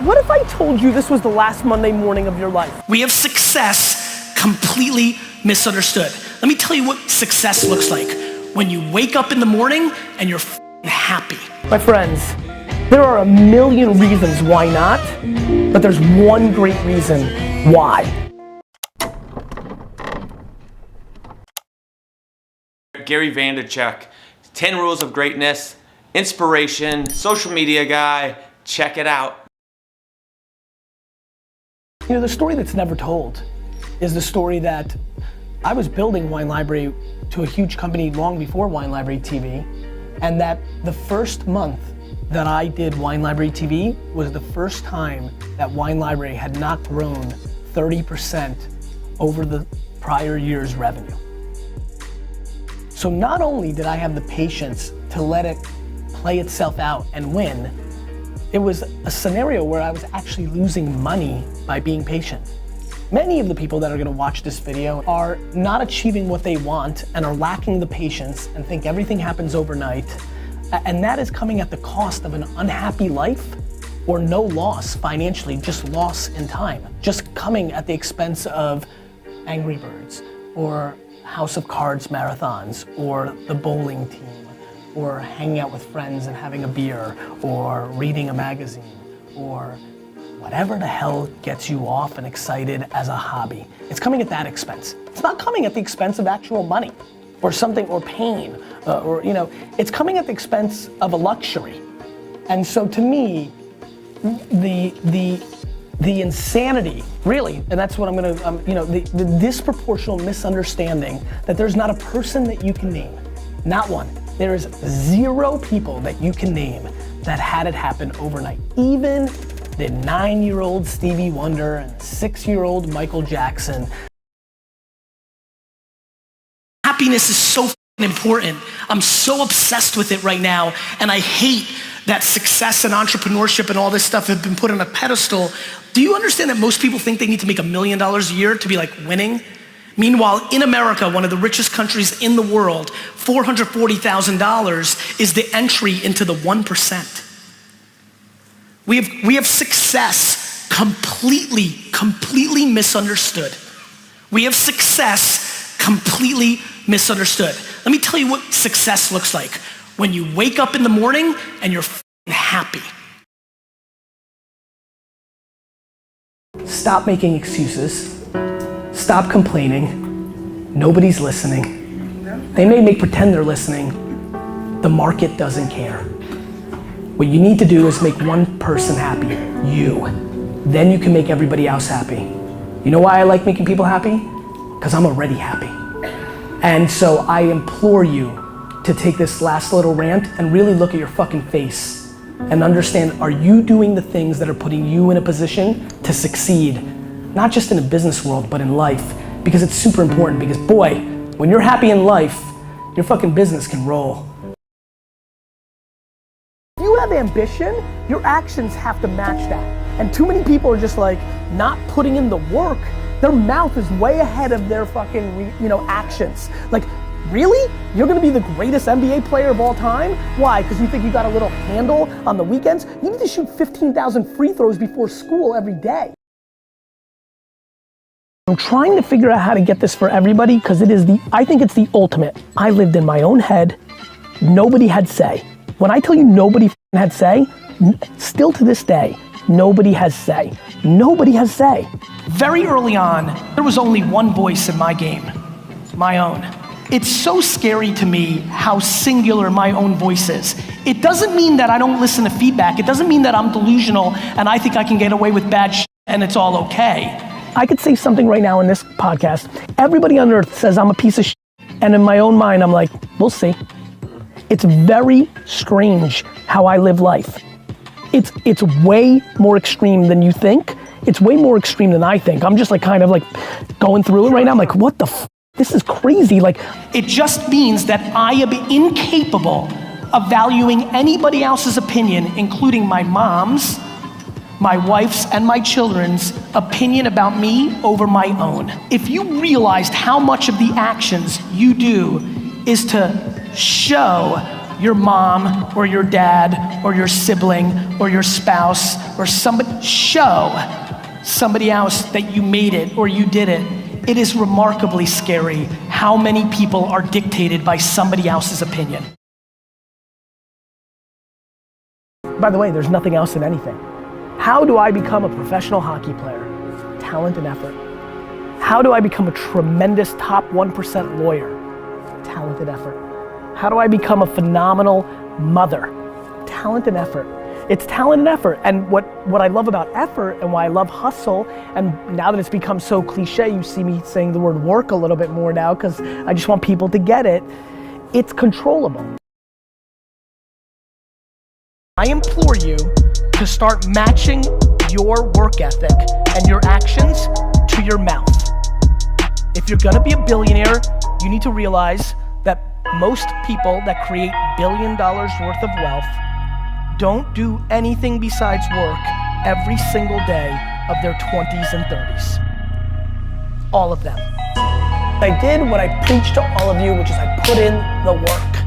What if I told you this was the last Monday morning of your life? We have success completely misunderstood. Let me tell you what success looks like. When you wake up in the morning and you're happy. My friends, there are a million reasons why not, but there's one great reason why. Gary Vaynerchuk, 10 Rules of Greatness, inspiration, social media guy, check it out. You know, the story that's never told is the story that I was building Wine Library to a huge company long before Wine Library TV, and that the first month that I did Wine Library TV was the first time that Wine Library had not grown 30% over the prior year's revenue. So not only did I have the patience to let it play itself out and win, it was a scenario where I was actually losing money by being patient. Many of the people that are gonna watch this video are not achieving what they want and are lacking the patience and think everything happens overnight. And that is coming at the cost of an unhappy life or no loss financially, just loss in time. Just coming at the expense of Angry Birds or House of Cards marathons or the bowling team or hanging out with friends and having a beer or reading a magazine or whatever the hell gets you off and excited as a hobby. It's coming at that expense. It's not coming at the expense of actual money or something or pain or you know, it's coming at the expense of a luxury. And so to me, the insanity, really, and that's what I'm gonna, you know, the disproportional misunderstanding that there's not a person that you can name, not one. There is 0 people that you can name that had it happen overnight. Even the 9-year-old Stevie Wonder and 6-year-old Michael Jackson. Happiness is so important. I'm so obsessed with it right now, and I hate that success and entrepreneurship and all this stuff have been put on a pedestal. Do you understand that most people think they need to make $1 million a year to be like winning? Meanwhile, in America, one of the richest countries in the world, $440,000 is the entry into the 1%. We have success completely misunderstood. We have success completely misunderstood. Let me tell you what success looks like. When you wake up in the morning and you're happy. Stop making excuses. Stop complaining. Nobody's listening. They may pretend they're listening. The market doesn't care. What you need to do is make one person happy, you. Then you can make everybody else happy. You know why I like making people happy? Because I'm already happy. And so I implore you to take this last little rant and really look at your fucking face and understand, are you doing the things that are putting you in a position to succeed? Not just in the business world, but in life. Because it's super important, because boy, when you're happy in life, your fucking business can roll. If you have ambition, your actions have to match that. And too many people are just like not putting in the work. Their mouth is way ahead of their fucking, actions. Like, really? You're gonna be the greatest NBA player of all time? Why? Because you think you got a little handle on the weekends? You need to shoot 15,000 free throws before school every day. I'm trying to figure out how to get this for everybody because I think it's the ultimate. I lived in my own head. Nobody had say. When I tell you nobody had say, still to this day, nobody has say. Nobody has say. Very early on, there was only one voice in my game, my own. It's so scary to me how singular my own voice is. It doesn't mean that I don't listen to feedback. It doesn't mean that I'm delusional and I think I can get away with bad shit and it's all okay. I could say something right now in this podcast. Everybody on earth says I'm a piece of shit, and in my own mind, I'm like, we'll see. It's very strange how I live life. It's way more extreme than you think. It's way more extreme than I think. I'm just like kind of like going through it right now. I'm like, what the f? This is crazy. Like, it just means that I am incapable of valuing anybody else's opinion, including my mom's, my wife's, and my children's opinion about me over my own. If you realized how much of the actions you do is to show your mom or your dad or your sibling or your spouse or somebody, show somebody else that you made it or you did it, it is remarkably scary how many people are dictated by somebody else's opinion. By the way, there's nothing else in anything. How do I become a professional hockey player? Talent and effort. How do I become a tremendous top 1% lawyer? Talent and effort. How do I become a phenomenal mother? Talent and effort. It's talent and effort. And what I love about effort and why I love hustle, and now that it's become so cliche, you see me saying the word work a little bit more now because I just want people to get it. It's controllable. I implore you to start matching your work ethic and your actions to your mouth. If you're gonna be a billionaire, you need to realize that most people that create $1 billion worth of wealth don't do anything besides work every single day of their 20s and 30s. All of them. I did what I preached to all of you, which is I put in the work.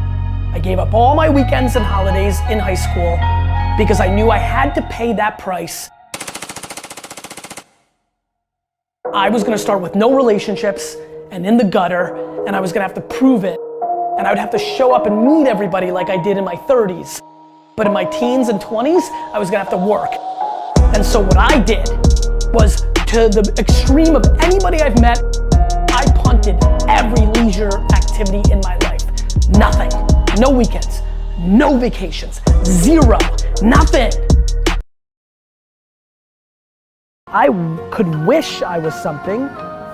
I gave up all my weekends and holidays in high school because I knew I had to pay that price. I was gonna start with no relationships and in the gutter, and I was gonna have to prove it. And I would have to show up and meet everybody like I did in my 30s. But in my teens and 20s, I was gonna have to work. And so what I did was, to the extreme of anybody I've met, I punted every leisure activity in my life. Nothing. No weekends, no vacations, zero, nothing. I could wish I was something,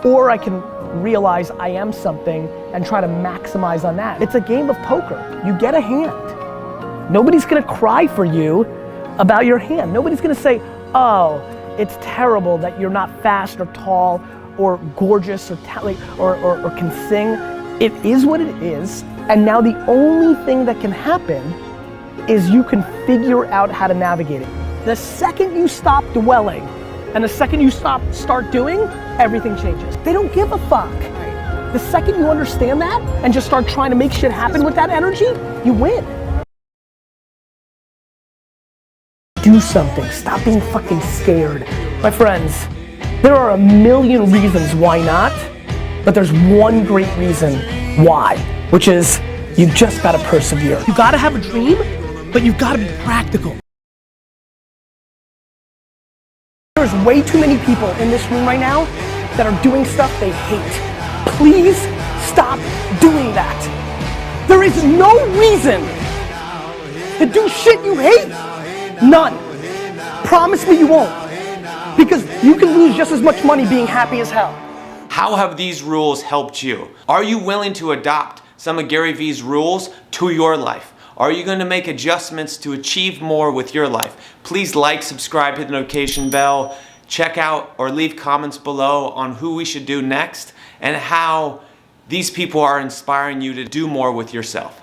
or I can realize I am something and try to maximize on that. It's a game of poker. You get a hand. Nobody's gonna cry for you about your hand. Nobody's gonna say, oh, it's terrible that you're not fast or tall or gorgeous or can sing. It is what it is. And now the only thing that can happen is you can figure out how to navigate it. The second you stop dwelling and the second you start doing, everything changes. They don't give a fuck. The second you understand that and just start trying to make shit happen with that energy, you win. Do something, stop being fucking scared. My friends, there are a million reasons why not, but there's one great reason why, which is you just gotta persevere. You gotta have a dream, but you've gotta be practical. There's way too many people in this room right now that are doing stuff they hate. Please stop doing that. There is no reason to do shit you hate. None. Promise me you won't. Because you can lose just as much money being happy as hell. How have these rules helped you? Are you willing to adopt some of Gary Vee's rules to your life? Are you going to make adjustments to achieve more with your life? Please like, subscribe, hit the notification bell, check out or leave comments below on who we should do next and how these people are inspiring you to do more with yourself.